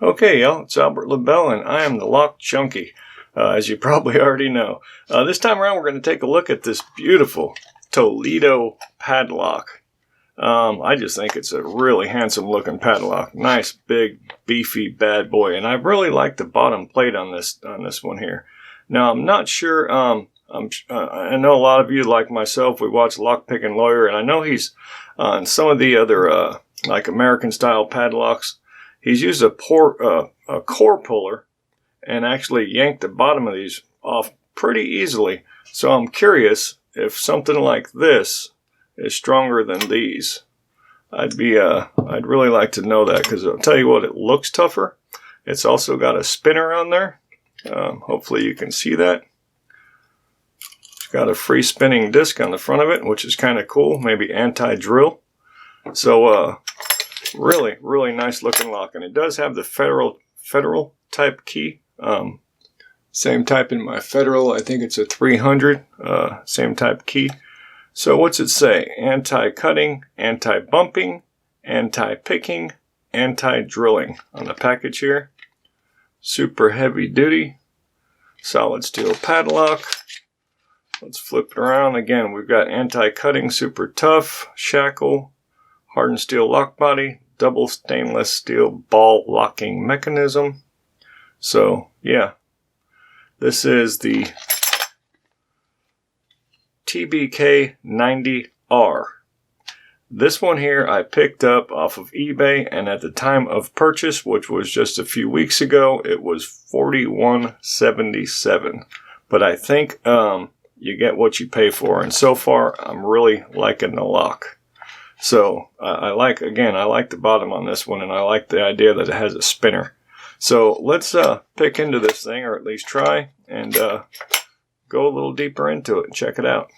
Okay, y'all, it's Albert Lebel, and I am the Lock Junkie, as you probably already know. This time around, we're going to take a look at this beautiful Toledo padlock. I just think it's a really handsome-looking padlock. Nice, big, beefy bad boy, and I really like the bottom plate on this one here. Now, I'm not sure. I know a lot of you, like myself, we watch Lockpicking Lawyer, and I know he's on some of the other like American-style padlocks. He's used a core puller and actually yanked the bottom of these off pretty easily. So I'm curious if something like this is stronger than these. I'd really like to know that, because I'll tell you what, it looks tougher. It's also got a spinner on there. Hopefully you can see that. It's got a free spinning disc on the front of it, which is kind of cool. Maybe anti-drill. So really, really nice looking lock, and it does have the federal type key. Same type in my federal. I think it's a 300. Same type key. So what's it say? Anti-cutting, anti-bumping, anti-picking, anti-drilling on the package here. Super heavy duty, solid steel padlock. Let's flip it around again. We've got anti-cutting, super tough, shackle, hardened steel lock body, double stainless steel ball locking mechanism. So, yeah, this is the TBK90R. This one here I picked up off of eBay, and at the time of purchase, which was just a few weeks ago, it was $41.77. But I think you get what you pay for, and so far I'm really liking the lock. So I like the bottom on this one, and I like the idea that it has a spinner. So let's pick into this thing, or at least try, and go a little deeper into it and check it out.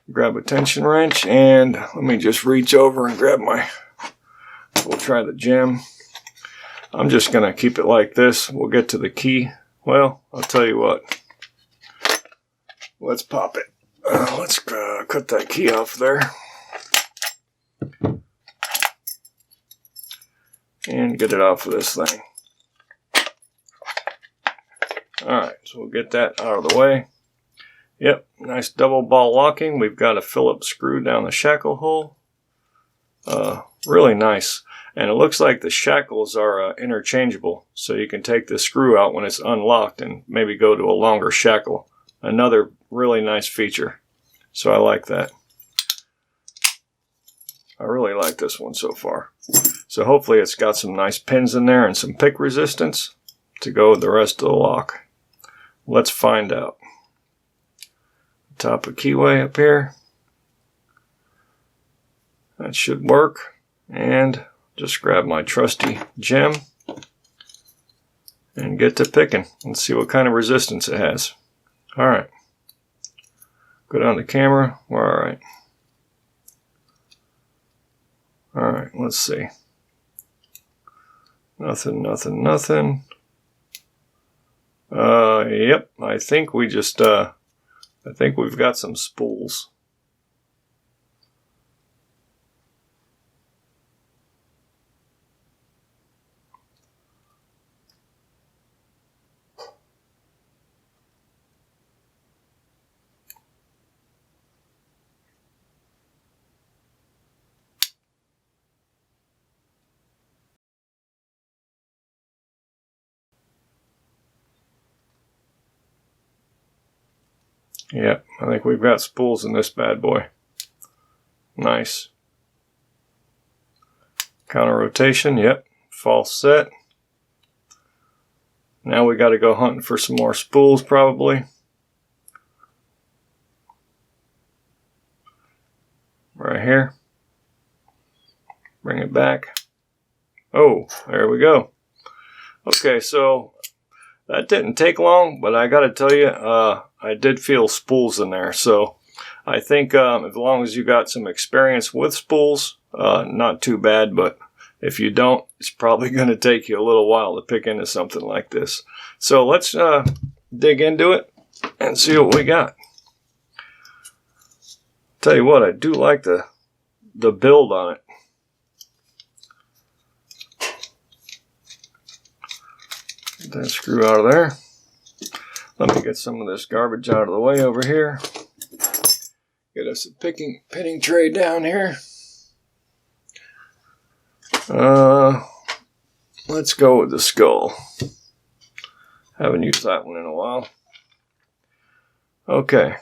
Grab a tension wrench, and let me just reach over and grab we'll try the gem. I'm just going to keep it like this. We'll get to the key. Well, I'll tell you what. Let's pop it. Let's cut that key off there. And get it off of this thing. Alright, so we'll get that out of the way. Yep, nice double ball locking. We've got a Phillips screw down the shackle hole. Really nice. And it looks like the shackles are interchangeable, so you can take the screw out when it's unlocked and maybe go to a longer shackle. Another really nice feature. So I like that. I really like this one so far. So hopefully it's got some nice pins in there and some pick resistance to go with the rest of the lock. Let's find out. Top of keyway up here. That should work. And just grab my trusty gem and get to picking. Let's see what kind of resistance it has. Alright. Go down the camera. We're alright. Alright, let's see. Nothing. Yep, I think we just, I think we've got some spools. Yep, I think we've got spools in this bad boy. Nice. Counter rotation, yep. False set. Now we got to go hunting for some more spools probably. Right here. Bring it back. Oh, there we go. Okay, so that didn't take long, but I got to tell you, I did feel spools in there. So I think as long as you got some experience with spools, not too bad. But if you don't, it's probably going to take you a little while to pick into something like this. So let's dig into it and see what we got. Tell you what, I do like the build on it. Get that screw out of there. Let me get some of this garbage out of the way over here. Get us a pitting tray down here. Let's go with the skull. Haven't used that one in a while. Okay.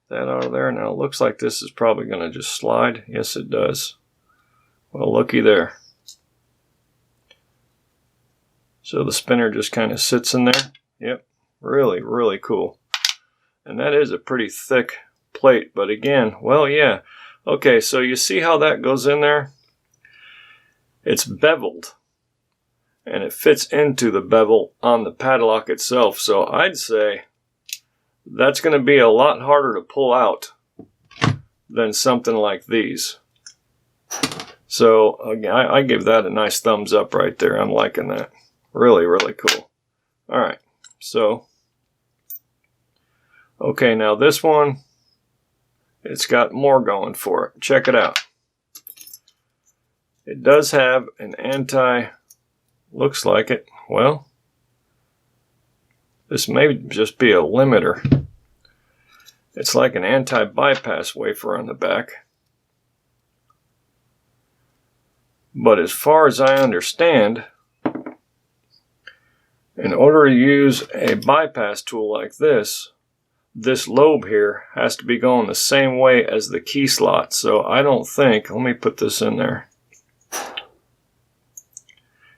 That out of there. Now it looks like this is probably going to just slide. Yes, it does. Well, looky there. So the spinner just kind of sits in there. Yep. Really, really cool. And that is a pretty thick plate. But again, well, yeah. Okay, so you see how that goes in there? It's beveled. And it fits into the bevel on the padlock itself. So I'd say that's going to be a lot harder to pull out than something like these. So again, I give that a nice thumbs up right there. I'm liking that. Really, really cool. All right, so okay, now this one, it's got more going for it. Check it out. It does have an looks like it. Well, this may just be a limiter. It's like an anti-bypass wafer on the back. But as far as I understand, in order to use a bypass tool like this lobe here has to be going the same way as the key slot. So I don't think, let me put this in there.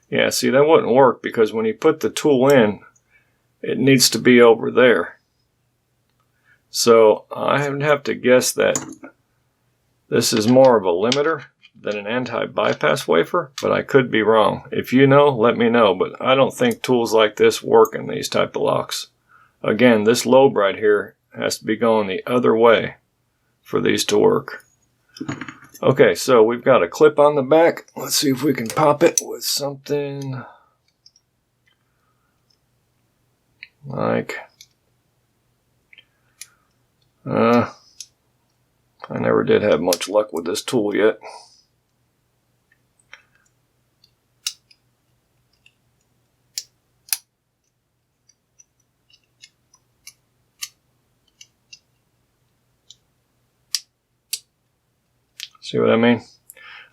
Yeah, see, that wouldn't work because when you put the tool in, it needs to be over there. So I would have to guess that this is more of a limiter than an anti-bypass wafer, but I could be wrong. If you know, let me know, but I don't think tools like this work in these type of locks. Again, this lobe right here has to be going the other way for these to work. Okay, so we've got a clip on the back. Let's see if we can pop it with something like, I never did have much luck with this tool yet. See what I mean?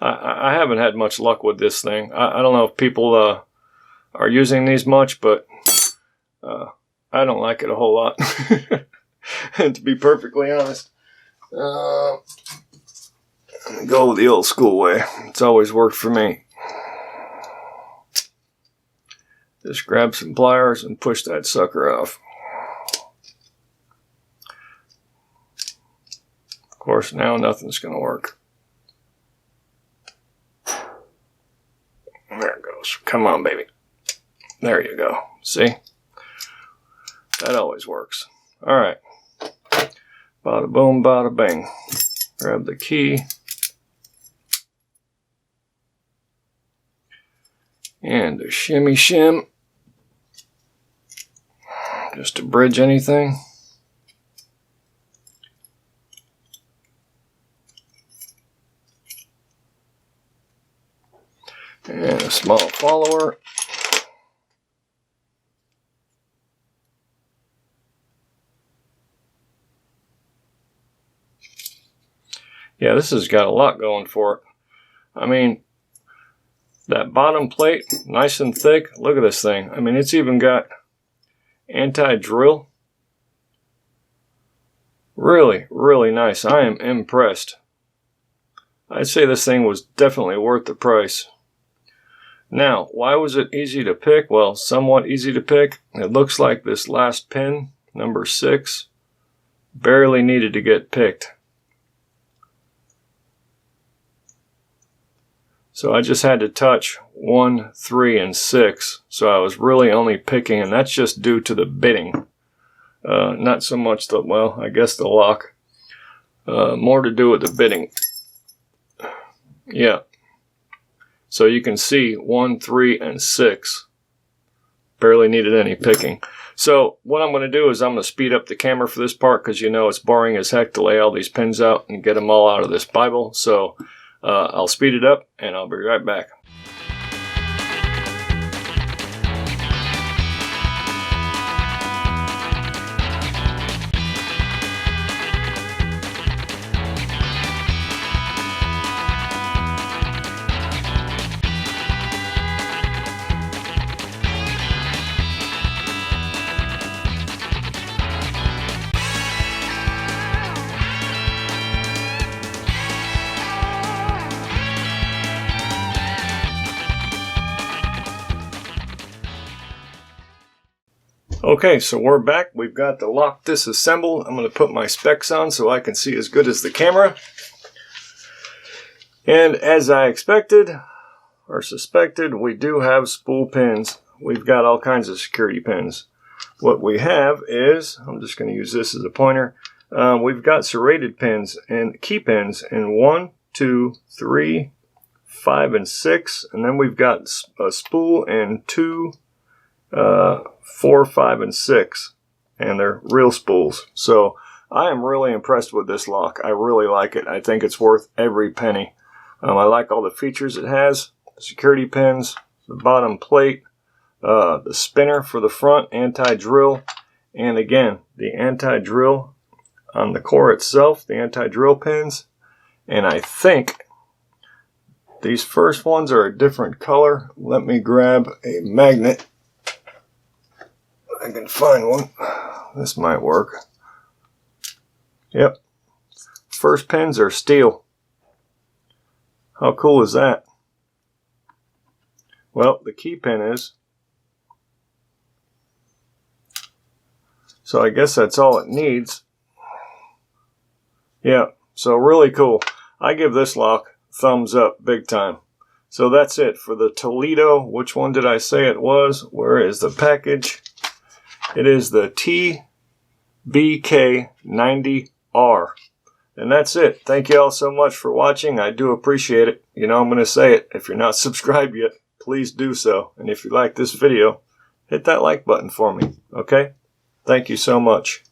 I haven't had much luck with this thing. I don't know if people are using these much, but I don't like it a whole lot. And to be perfectly honest, I'm gonna go the old school way. It's always worked for me. Just grab some pliers and push that sucker off. Of course, now nothing's gonna work. There it goes. Come on, baby. There you go. See? That always works. All right. Bada boom, bada bing. Grab the key. And a shimmy shim. Just to bridge anything. And a small follower. Yeah, this has got a lot going for it. I mean, that bottom plate, nice and thick. Look at this thing. I mean, it's even got anti-drill. Really, really nice. I am impressed. I'd say this thing was definitely worth the price. Now, why was it easy to pick? Well, somewhat easy to pick. It looks like this last pin, number 6, barely needed to get picked. So I just had to touch 1, 3, and 6. So I was really only picking, and that's just due to the bitting. Not so much the, well, I guess the lock. More to do with the bitting. Yeah. So you can see 1, 3, and 6 barely needed any picking. So what I'm going to do is I'm going to speed up the camera for this part because you know it's boring as heck to lay all these pins out and get them all out of this Bible. So I'll speed it up and I'll be right back. Okay, so we're back. We've got the lock disassembled. I'm going to put my specs on so I can see as good as the camera. And as I expected, or suspected, we do have spool pins. We've got all kinds of security pins. What we have is, I'm just going to use this as a pointer, we've got serrated pins and key pins in 1, 2, 3, 5, and 6. And then we've got a spool in 2, 4, 5, and 6. And they're real spools. So I am really impressed with this lock. I really like it. I think it's worth every penny. I like all the features it has. The security pins, the bottom plate, the spinner for the front, anti-drill, and again, the anti-drill on the core itself, the anti-drill pins. And I think these first ones are a different color. Let me grab a magnet. I can find one. This might work. Yep. First pins are steel. How cool is that? Well, the key pin is. So I guess that's all it needs. Yeah, so really cool. I give this lock thumbs up big time. So that's it for the Toledo. Which one did I say it was? Where is the package? It is the TBK90R. And that's it. Thank you all so much for watching. I do appreciate it. You know, I'm going to say it. If you're not subscribed yet, please do so. And if you like this video, hit that like button for me. Okay? Thank you so much.